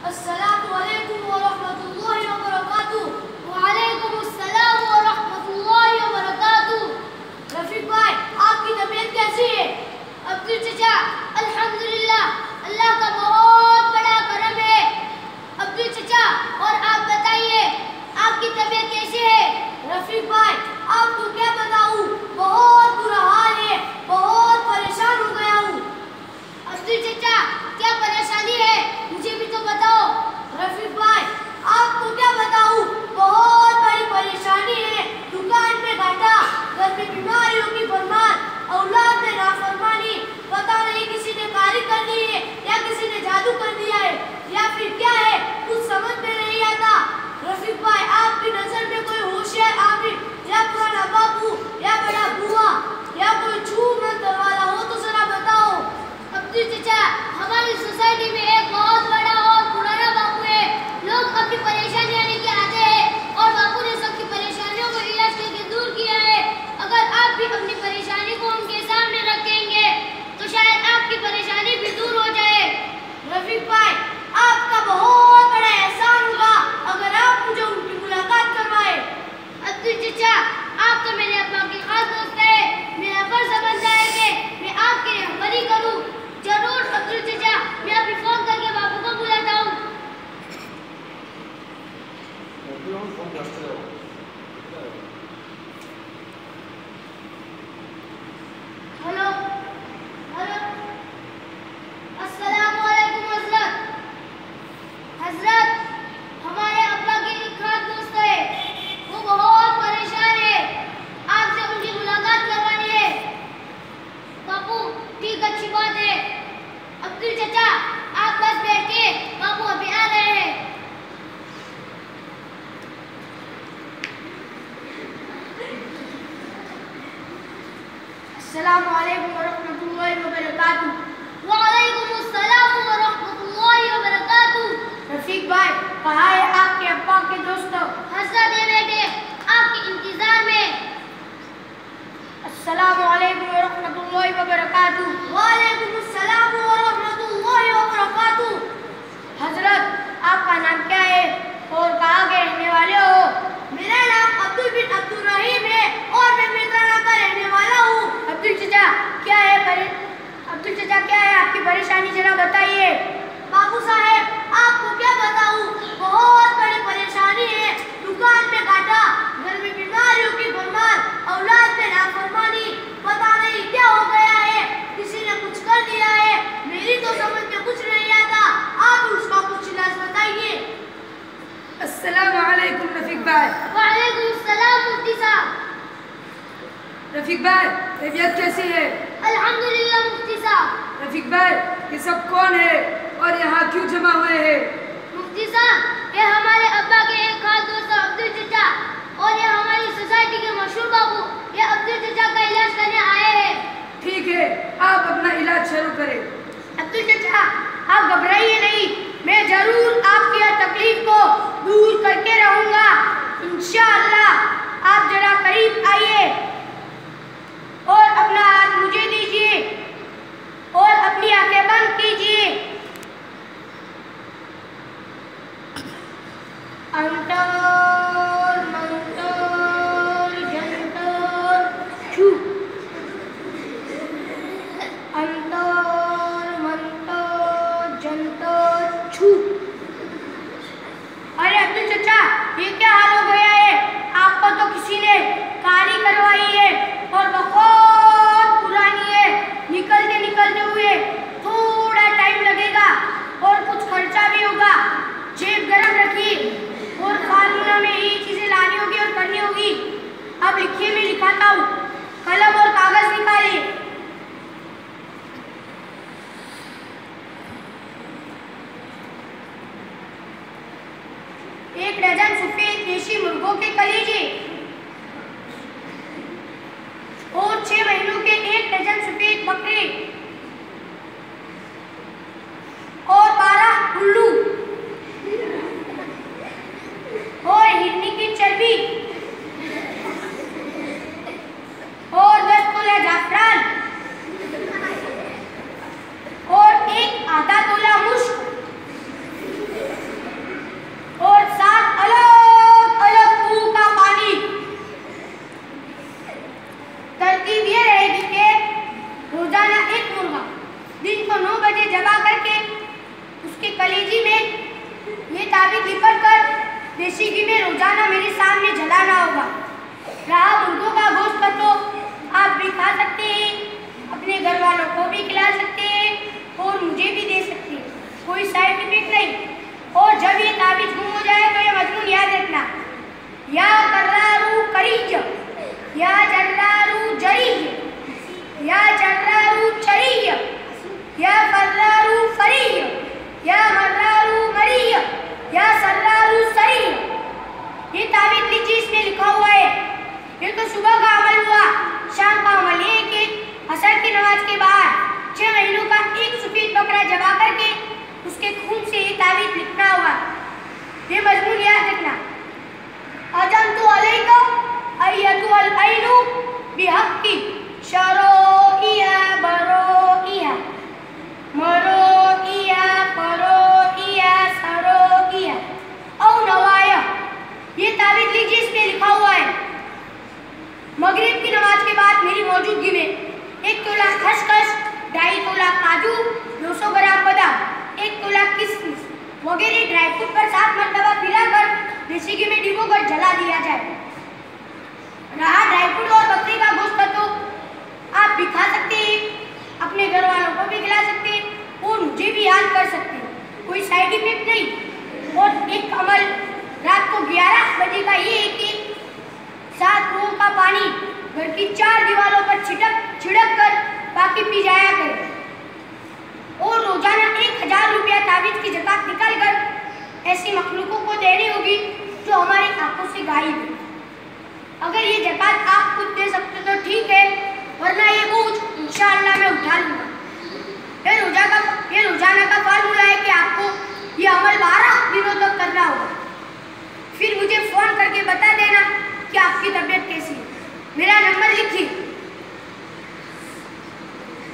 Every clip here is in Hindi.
अस्सलामु अलैकुम व रहमतुल्लाहि व बरकातुहू। वालेकुम अस्सलाम व रहमतुल्लाहि व बरकातुहू। रफीक भाई, आपकी तबीयत कैसी है? अब्दुल चचा, अल्हम्दुलिल्लाह, अल्लाह का बहुत बड़ा करम है। अब्दुल चचा, और आप बताइए, आपकी तबीयत कैसी है? रफीक भाई, आपको क्या बताऊं, बहुत बुरा हाल है, बहुत परेशान हो गया हूँ। अब्दुल चचा, क्या परेशानी है, मुझे भी तो बताओ। रफीक भाई, आपको क्या बताऊं, बहुत बड़ी परेशानी है। दुकान में घाटा, घर में बीमारियों की भरमार, औलाद में नाफरमानी, पता नहीं किसी ने कारी कर दी है या किसी ने जादू कर दिया है या फिर क्या है, कुछ समझ में नहीं आता। रफीक भाई, आपकी नजर में कोई होशियार आदमी या पुराना बापू या बड़ा बुआ या कोई छू मंतर वाला हो तो जरा बताओ। अब्दुल चचा, हमारी सोसाइटी में एक बहुत बड़ा और पुराना बापू है। लोग अपनी परेशानियां लेके आते हैं और बापू ने सबकी परेशानियों को इलाज करके दूर किया है। अगर आप भी अपनी परेशानी को उनके सामने रखेंगे तो शायद आपकी परेशानी भी दूर हो जाए। रफीक भाई, आपका बहुत बड़ा एहसान होगा अगर आप मुझे उनकी मुलाकात करवाए। अब्दुल चचा, आप तो मेरे अब्बा के खास दोस्त हैं। मेरा फर्ज बनता है कि मैं आपके लिए रहबरी करूं। जरूर अब्दुल चचा, मैं अभी फोन करके बापू को बुलाता हूँ। हेलो हेलो, अस्सलाम वालेकुम हजरत। हजरत, हमारे अब्बा के एक खास दोस्त है, वो बहुत परेशान है, आपसे उनकी मुलाकात करवानी है। बापू, ठीक, अच्छी बात है। अब्दुल चचा, आप बस बैठिए, बापू अभी आ रहे हैं। अस्सलामु अलैकुम व रहमतुल्लाहि व बरकातुहू। वालेकुम अस्सलाम व रहमतुल्लाहि व बरकातुहू। रफीक भाई, कहाँ है आपके अब्बा के दोस्त? हजरत ये बेटे, आपके इंतजार में। अस्सलामु अलैकुम व रहमतुल्लाहि व बरकातुहू। वालेकुम अस्सलाम व रहमतुल्लाहि व बरकातुहू। हजरत, आपका नाम क्या है और कहाँ के रहने वाले हो? मेरा नाम अब्दुल बिन अब्दुल रहीम है और मैं मेदराना का रहने वाला हूँ। अब्दुल चचा, क्या है आपकी परेशानी, जरा बताइए। बाबू साहेब, आपको क्या बताऊँ, बहुत बड़ी परेशानी है। दुकान में घाटा, घर में बीमारियों की भरमार, औलाद में नाफरमानी, पता नहीं क्या हो गया है, किसी ने कुछ कर दिया है, मेरी तो समझ में कुछ नहीं आता। आप उसका कुछ इलाज बताइए। अस्सलामु अलैकुम रफीक भाई। वालेकुम अस्सलाम मुफ्ती साहब। रफीक भाई, तबीयत कैसी है? अल्हम्दुलिल्लाह मुफ्ती साहब। रफीक भाई, ये सब कौन है और यहाँ क्यों जमा हुए हैं? मुफ्ती साहब, ये हमारे अब्बा के एक खास दोस्त अब्दुल चचा और ये हमारी सोसाइटी के मशहूर बाबू, ये अब्दुल चचा का इलाज करने आए हैं। ठीक है, आप अपना इलाज शुरू करें। अब्दुल चचा, आप घबराइए नहीं, मैं जरूर आपकी हर तकलीफ को दूर करके रहूंगा इंशाअल्लाह। आप जरा करीब आइए और अपना हाथ मुझे दीजिए और अपनी आंखें बंद कीजिए। अंतर मंतर जंतर छू, अंतर मंतर जंतर छू। अरे अब्दुल चचा, ये क्या हाल हो गया है? आपको तो किसी ने कारी करवाई है और बहुत पुरानी है। निकलते निकलते हुए थोड़ा टाइम लगेगा और कुछ खर्चा भी होगा। जेब गरम रखिए और खाना में ये चीजें लानी होगी और करनी होगी। अब लिखिए, मैं लिखाता हूँ। कलम और कागज निकालिए। एक डजन सफेद देशी मुर्गों के कलीजे और 6 महीनों के 1 डजन सफेद बकरे और 12 उल्लू और हिरनी की चर्बी और 10 तोला जाफरान बजे जमा करके उसके कलेजी में ये ताबीज लिपट कर देसी घी में रोजाना मेरे सामने जलाना होगा। रहा मुर्गों का गोश्त तो आप भी खा सकते हैं, अपने घर वालों को भी खिला सकते हैं और मुझे भी दे सकते हैं, कोई साइड इफेक्ट नहीं। और जब ये ताबीज गुम हो जाए तो ये मजमून याद रखना, या कर्रारू करीज, या जर्रारू जरीज, या जर्रारू चरीज, या फर्रारू फरीज, या मर्रारू मरीज, या सर्रारू सरीज। ये ताबीज लीजिए, इसमें लिखा हुआ है। ये तो सुबह का अमल हुआ। शाम का अमल ये कि असर की नमाज के बाद 6 महीनों का एक सफेद बकरा जमा करके उसके खून से ये ताबीज लिखना होगा। ये मजमून याद रखना, अजंतु अलैका अय्यतुल ऐनु बिहक्की शरोइया बरोइया मरोइया फरोइया सरोइया औ नवाया। ये ताबीज लीजिए, इसमें लिखा हुआ है। मगरिब की नमाज के बाद मेरी मौजूदगी में 1 तोला खसखस, 2.5 तोला काजू, 200 ग्राम बादाम, 1 तोला किशमिश वगैरह ड्राई फ्रूट पर 7 मरतबा पिलाकर देसी घी में डुबोकर जला दिया जाए। रहा ड्राई फ्रूट और बकरी का गोश्त तो आप भी खा सकते हैं, अपने घर वालों को भी खिला सकते हैं और मुझे भी याद कर सकते हैं, कोई साइड इफेक्ट नहीं। और एक अमल रात को 11 बजे का ये है कि 7 कुओं का पानी घर की 4 दीवारों पर छिड़क कर बाकी पी जाया करें। और रोजाना 1000 रुपया ताबीज की ज़कात निकाल कर ऐसी मखलूकों को देनी होगी जो हमारी आंखों से गायब है। अगर ये ज़कात आप खुद दे सकते तो ठीक है, वरना ये बोझ इंशाअल्लाह मैं उठा लूँगा। ये रोजाना का फार्मूला है कि आपको ये अमल 12 दिनों तक करना होगा। फिर मुझे फ़ोन करके बता देना कि आपकी तबीयत कैसी है। मेरा नंबर लिखिए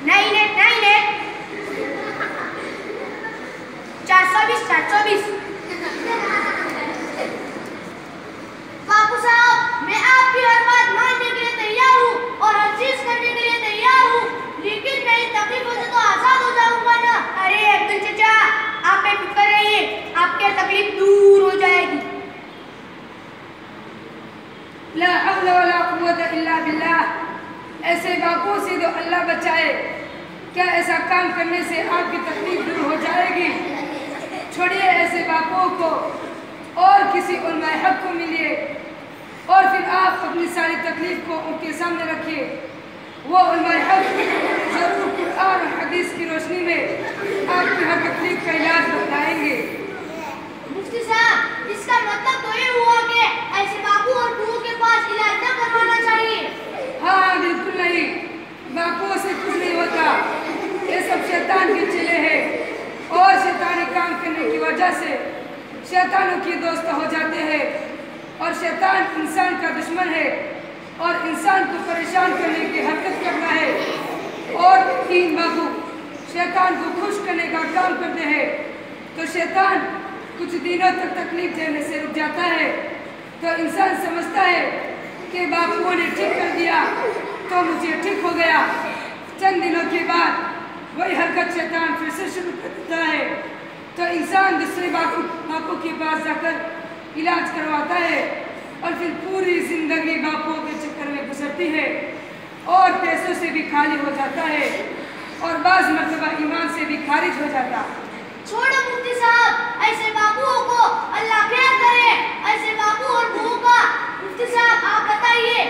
9898 420 420। बापू साहब, मैं आपकी हर बात मानने के लिए तैयार हूँ और हर चीज करने के लिए तैयार हूँ, लेकिन मैं इन तकलीफों से तो आजाद हो जाऊंगा ना। अरे अब्दुल चचा, आप बेफिक्र रहिए, आपकी तकलीफ दूर हो जाएगी। ला हौला वला कुव्वता इल्ला बिल्लाह। ऐसे बापों से तो अल्लाह बचाए। क्या ऐसा काम करने से आपकी तकलीफ दूर हो जाएगी? छोड़िए ऐसे बापों को और किसी उलमाए हक को मिलिए और फिर आप अपनी सारी तकलीफ को उनके सामने रखिए। वो उलमाए हक जरूर कुरान और हदीस की रोशनी में आपकी हर तकलीफ का इलाज बताएंगे। मुफ्ती साहब, इसका मतलब तो ये हुआ कि ऐसे बापू और बुओं के पास इलाज न करवाना चाहिए? हाँ, बिल्कुल नहीं, बापुओं से कुछ नहीं होता। ये सब शैतान के चेले हैं और शैतानी काम करने की वजह से शैतानों की दोस्त हो जाते हैं और शैतान इंसान का दुश्मन है और इंसान को परेशान करने की हरकत करता है। और 3 बाबू शैतान को खुश करने का काम करते हैं तो शैतान कुछ दिनों तक तकलीफ देने से रुक जाता है। तो इंसान समझता है कि बापुओं ने ठीक कर दिया तो मुझे ठीक हो गया। चंद दिनों के बाद वही हरकत शैतान फिर से शुरू कर देता है तो इंसान दूसरे बापों के पास जाकर इलाज करवाता है और फिर पूरी जिंदगी बापों के चक्कर में गुजरती है और पैसों से भी खाली हो जाता है और बाज़ मर्तबा ईमान से भी खारिज हो जाता। छोड़ो मुफ्ती साहब, ऐसे बाबुओं को अल्लाह खैर करे, ऐसे बाबू और बुओं का। मुफ्ती साहब आप बताइए।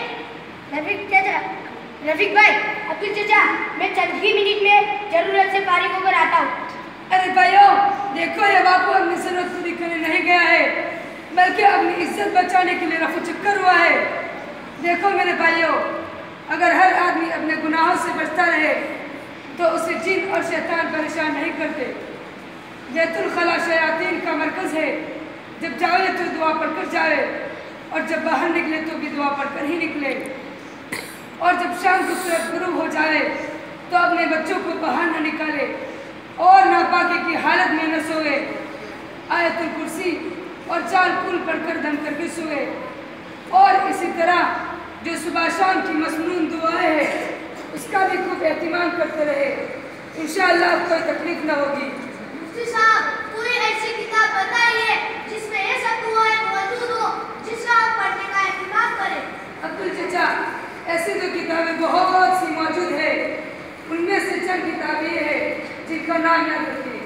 रफीक भाई, अब्दुल चचा, मैं चंद ही मिनट में जरूरत से फारिग होकर आता हूँ। अरे भाइयों, देखो ये बापू अपनी जरूरत पूरी करने नहीं गया है बल्कि अपनी इज्जत बचाने के लिए रफू चक्कर हुआ है। देखो मेरे भाइयों, अगर हर आदमी अपने गुनाहों से बचता रहे तो उसे जिन और शैतान परेशान नहीं करते। बैतुल खला शयातीन का मरकज़ है, जब जाए तो दुआ पढ़कर जाए और जब बाहर निकले तो भी दुआ पढ़कर ही निकले। और जब शाम को सूरज गुरूब हो जाए तो अपने बच्चों को बाहर न निकाले और नापाकी की हालत में न सोए। आयतुल कुर्सी और 4 कुल पढ़कर दम करके सोए। और इसी तरह जो सुबह शाम की मसनून दुआएं हैं उसका भी खूब एहतिमाम करते रहे। इंशाअल्लाह कोई तकलीफ न होगी। मुफ्ती साहब, कोई ऐसी किताब बताइए जिसमें ये सब दुआएं मौजूद हो, जिसका हम पढ़ने का एहतिमाम करें। अब्दुल चचा, ऐसी तो किताबें बहुत सी मौजूद है, उनमें से चंद किताबें ये है जिनका नाम याद रखिए।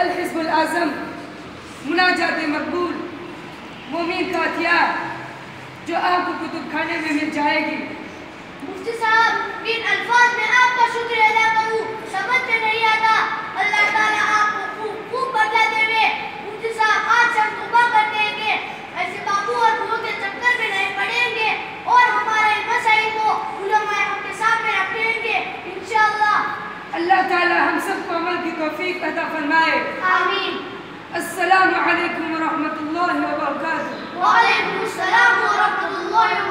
अल हिज़्बुल आज़म, मुनाजात मकबूल, मोमिन का हथियार, जो आपको कुतुब खाने में मिल जाएगी। मुफ्ती साहब, इन अल्फाज में आपका शुक्र अदा करूं, समझ में नहीं आता। अल्लाह ताला आपको खूब बदला देवे। मुफ्ती साहब, आज हम तौबा करते हैं कि ऐसे बाबू और बुओं के चक्कर में नहीं पड़ेंगे और हमारे मसाइल को उलमाए अपने सामने रखेंगे इंशाअल्लाह। अल्लाह ताला हम सबको अमल की तौफीक अता फरमाए। आमीन। अस्सलामु अलैकुम व रहमतुल्लाहि व बरकातुहू। व अलैकुम अस्सलाम व रहमतुल्लाहि व